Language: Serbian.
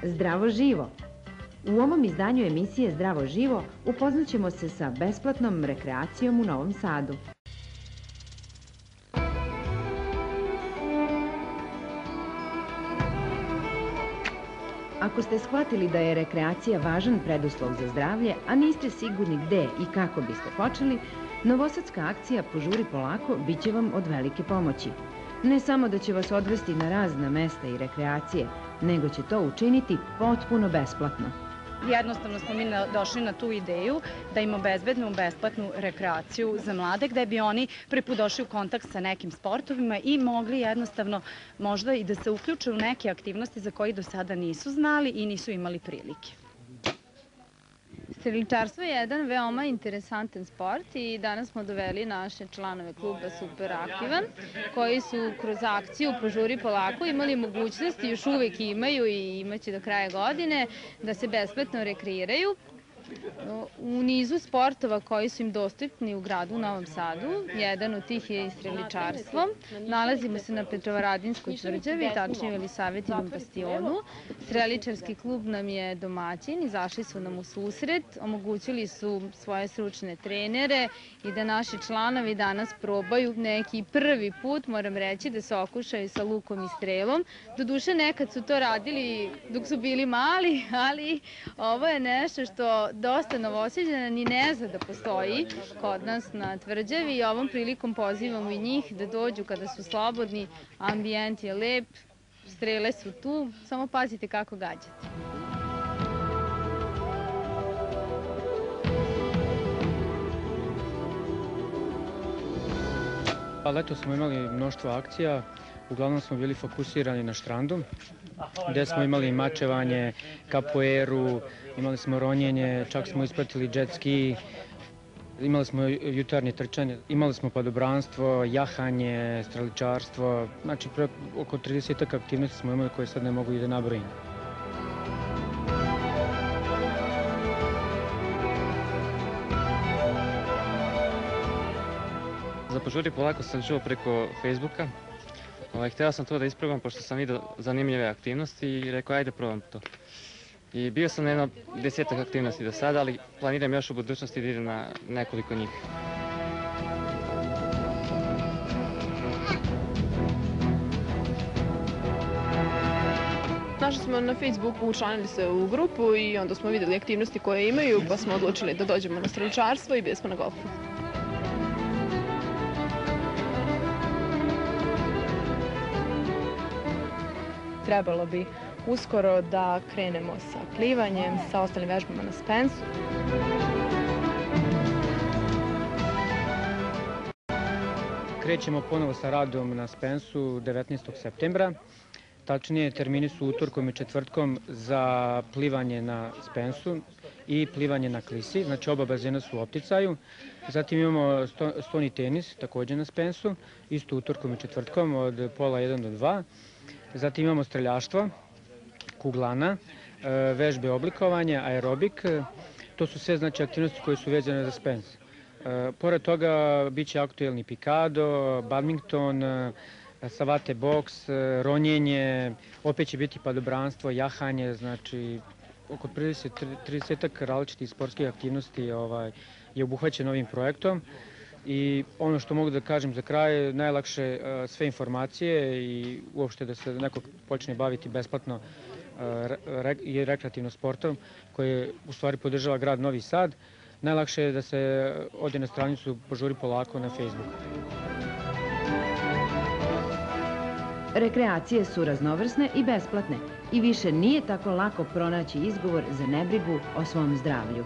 Zdravo živo. U ovom izdanju emisije Zdravo živo upoznaćemo se sa besplatnom rekreacijom u Novom Sadu. Ako ste shvatili da je rekreacija važan preduslov za zdravlje, a niste sigurni gde i kako biste počeli, novosadska akcija Požuri polako bit će vam od velike pomoći. Ne samo da će vas odvesti na razna mesta i rekreacije, nego će to učiniti potpuno besplatno. Jednostavno smo mi došli na tu ideju da im obezbedimo besplatnu rekreaciju za mlade, gde bi oni prvi put došli u kontakt sa nekim sportovima i mogli jednostavno možda i da se uključe u neke aktivnosti za koje do sada nisu znali i nisu imali prilike. Streličarstvo je jedan veoma interesantan sport i danas smo doveli naše članove kluba Super Aktivan, koji su kroz akciju Požuri polako imali mogućnost i još uvek imaju i imaće do kraja godine da se besplatno rekreiraju u nizu sportova koji su im dostupni u gradu Novom Sadu. Jedan od tih je i streličarstvo. Nalazimo se na Petrovaradinskoj tvrđavi, tačnije u Elisavetinom bastionu. Streličarski klub nam je domaćin, izašli su nam u susret, omogućili su svoje stručne trenere i da naši članovi danas probaju neki prvi put, moram reći, da se okušaju sa lukom i strelom. Doduše, nekad su to radili dok su bili mali, ali ovo je nešto što dosta Novosađana ni ne zna da postoji kod nas na tvrđavi i ovom prilikom pozivamo i njih da dođu kada su slobodni, ambijent je lep, strele su tu, samo pazite kako gađate. Leto smo imali mnoštvo akcija, uglavnom smo bili fokusirani na štrandu, gde smo imali mačevanje, kapoeru, imali smo ronjenje, čak smo ispratili jet ski, imali smo jutarnje trčanje, imali smo padobranstvo, jahanje, streličarstvo, znači oko 30 aktivnosti smo imali koje sad ne mogu i da nabrojim. Za Požuri polako sam čuo preko Facebooka. Hteo sam to da isprobam pošto sam vidio zanimljive aktivnosti i rekao ajde probam to. I bio sam na jedno 10 aktivnosti do sada, ali planiram još u budućnosti da idem na nekoliko njih. Našli smo na Facebooku, učlanili se u grupu i onda smo videli aktivnosti koje imaju, pa smo odlučili da dođemo na streličarstvo i bili smo na golfu. Trebalo bi uskoro da krenemo sa plivanjem, sa ostalim vežbama na Spensu. Krećemo ponovo sa radom na Spensu 19. septembra. Tačnije, termini su utorkom i četvrtkom za plivanje na Spensu i plivanje na klisi, znači oba bazena su u opticaju. Zatim imamo stoni tenis, takođe na Spensu, isto utorkom i četvrtkom od pola 1 do 2. Zatim imamo streljaštvo, kuglana, vežbe oblikovanja, aerobik. To su sve znači aktivnosti koje su vezane za Spens. Pored toga biće aktuelni pikado, badminton, savate boks, ronjenje, opet će biti padobranstvo, jahanje, znači oko 30 različitih sportskih aktivnosti je obuhvaćeno ovim projektom. I ono što mogu da kažem za kraj, najlakše sve informacije i uopšte da se neko počne baviti besplatno i rekreativno sportom koje u stvari podržava grad Novi Sad, najlakše je da se ode na stranicu Požuri polako na Facebooku. Rekreacije su raznovrsne i besplatne i više nije tako lako pronaći izgovor za nebrigu o svom zdravlju.